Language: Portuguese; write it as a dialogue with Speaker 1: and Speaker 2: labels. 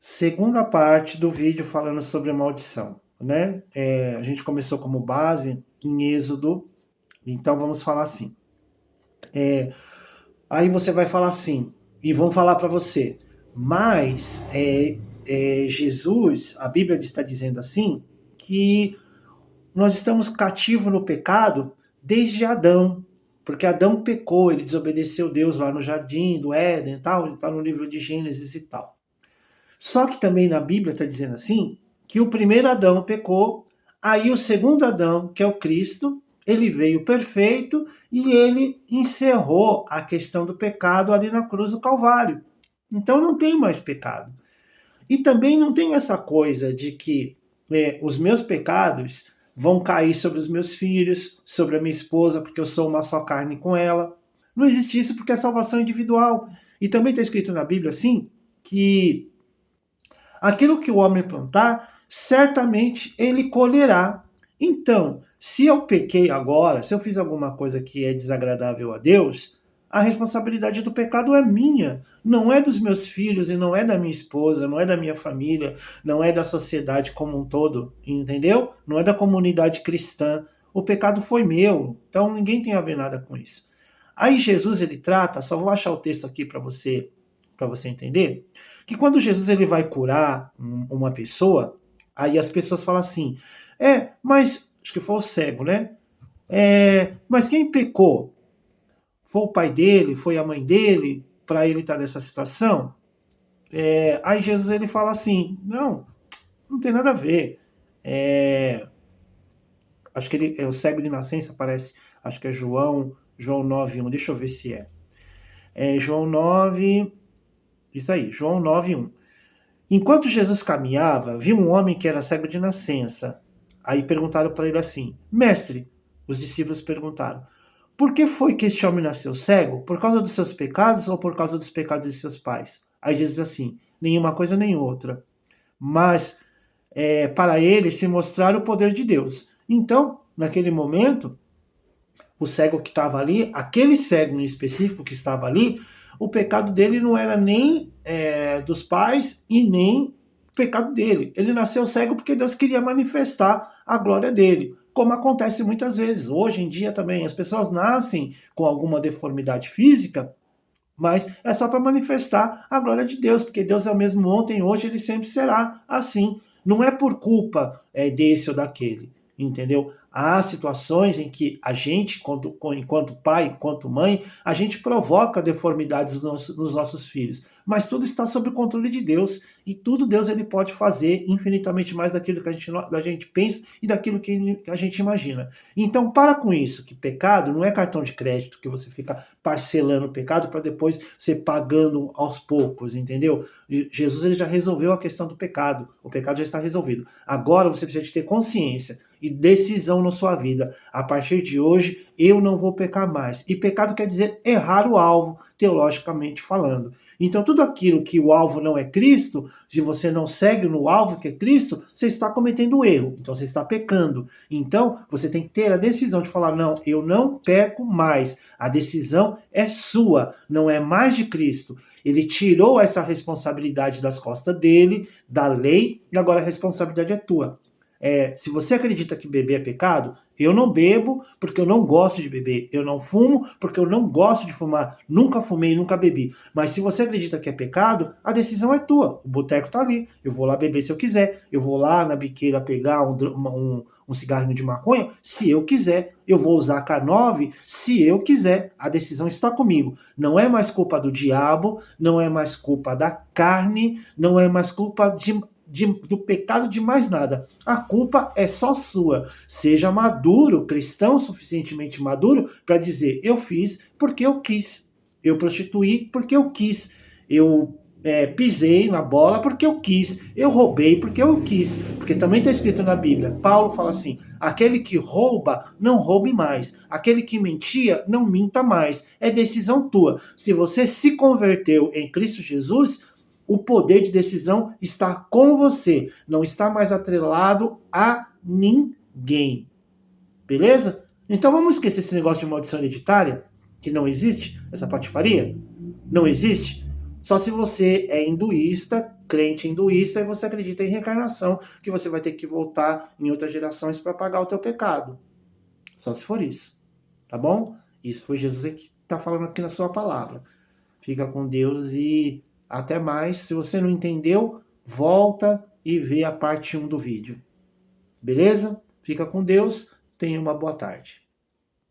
Speaker 1: Segunda parte do vídeo falando sobre a maldição, né? A gente começou como base em Êxodo, então vamos falar assim. Aí você vai falar assim, e vão falar para você, mas Jesus, a Bíblia está dizendo assim, que nós estamos cativos no pecado desde Adão, porque Adão pecou, ele desobedeceu Deus lá no jardim do Éden e tal, está no livro de Gênesis e tal. Só que também na Bíblia está dizendo assim, que o primeiro Adão pecou, aí o segundo Adão, que é o Cristo, ele veio perfeito e ele encerrou a questão do pecado ali na cruz do Calvário. Então não tem mais pecado. E também não tem essa coisa de que os meus pecados vão cair sobre os meus filhos, sobre a minha esposa, porque eu sou uma só carne com ela. Não existe isso porque é salvação individual. E também está escrito na Bíblia assim, que aquilo que o homem plantar, certamente ele colherá. Então, se eu pequei agora, se eu fiz alguma coisa que é desagradável a Deus, a responsabilidade do pecado é minha, não é dos meus filhos e não é da minha esposa, não é da minha família, não é da sociedade como um todo, entendeu? Não é da comunidade cristã. O pecado foi meu, então ninguém tem a ver nada com isso. Aí Jesus ele trata, só vou achar o texto aqui para você entender, que quando Jesus ele vai curar uma pessoa, aí as pessoas falam assim, mas acho que foi o cego, né? Mas quem pecou? Foi o pai dele? Foi a mãe dele? Para ele estar nessa situação? Aí Jesus ele fala assim, não tem nada a ver. Acho que ele é o cego de nascença, parece, acho que é João 9:1, deixa eu ver se João 9, isso aí, João 9:1. Enquanto Jesus caminhava, viu um homem que era cego de nascença. Aí perguntaram para ele assim, mestre, os discípulos perguntaram, por que foi que este homem nasceu cego? Por causa dos seus pecados ou por causa dos pecados de seus pais? Aí Jesus assim, nenhuma coisa nem outra. Mas para ele se mostrar o poder de Deus. Então, naquele momento, o cego que estava ali, aquele cego em específico que estava ali, o pecado dele não era nem dos pais e nem o pecado dele. Ele nasceu cego porque Deus queria manifestar a glória dele. Como acontece muitas vezes. Hoje em dia também, as pessoas nascem com alguma deformidade física, mas é só para manifestar a glória de Deus, porque Deus é o mesmo ontem, hoje, ele sempre será assim. Não é por culpa desse ou daquele, entendeu? Há situações em que a gente, enquanto pai, enquanto mãe, a gente provoca deformidades nos nossos filhos. Mas tudo está sob o controle de Deus. E tudo Deus ele pode fazer infinitamente mais daquilo que a gente pensa e daquilo que a gente imagina. Então para com isso, que pecado não é cartão de crédito que você fica parcelando o pecado para depois ser pagando aos poucos, entendeu? Jesus ele já resolveu a questão do pecado. O pecado já está resolvido. Agora você precisa de ter consciência e decisão na sua vida. A partir de hoje, eu não vou pecar mais. E pecado quer dizer errar o alvo, teologicamente falando. Então, tudo aquilo que o alvo não é Cristo, se você não segue no alvo que é Cristo, você está cometendo erro. Então, você está pecando. Então, você tem que ter a decisão de falar, não, eu não peco mais. A decisão é sua, não é mais de Cristo. Ele tirou essa responsabilidade das costas dele, da lei, e agora a responsabilidade é tua. Se você acredita que beber é pecado, eu não bebo porque eu não gosto de beber. Eu não fumo porque eu não gosto de fumar. Nunca fumei, nunca bebi. Mas se você acredita que é pecado, a decisão é tua. O boteco tá ali. Eu vou lá beber se eu quiser. Eu vou lá na biqueira pegar um cigarrinho de maconha se eu quiser. Eu vou usar K9 se eu quiser. A decisão está comigo. Não é mais culpa do diabo, não é mais culpa da carne, não é mais culpa do pecado de mais nada. A culpa é só sua. Seja maduro, cristão suficientemente maduro para dizer, eu fiz porque eu quis. Eu prostituí porque eu quis. Eu pisei na bola porque eu quis. Eu roubei porque eu quis. Porque também está escrito na Bíblia. Paulo fala assim, aquele que rouba, não roube mais. Aquele que mentia, não minta mais. É decisão tua. Se você se converteu em Cristo Jesus, o poder de decisão está com você, não está mais atrelado a ninguém. Beleza? Então vamos esquecer esse negócio de maldição hereditária, que não existe, essa patifaria? Não existe. Só se você é hinduísta, crente hinduísta e você acredita em reencarnação, que você vai ter que voltar em outras gerações para pagar o teu pecado. Só se for isso, tá bom? Isso foi Jesus que está falando aqui na sua palavra. Fica com Deus e até mais. Se você não entendeu, volta e vê a parte 1 do vídeo. Beleza? Fica com Deus. Tenha uma boa tarde.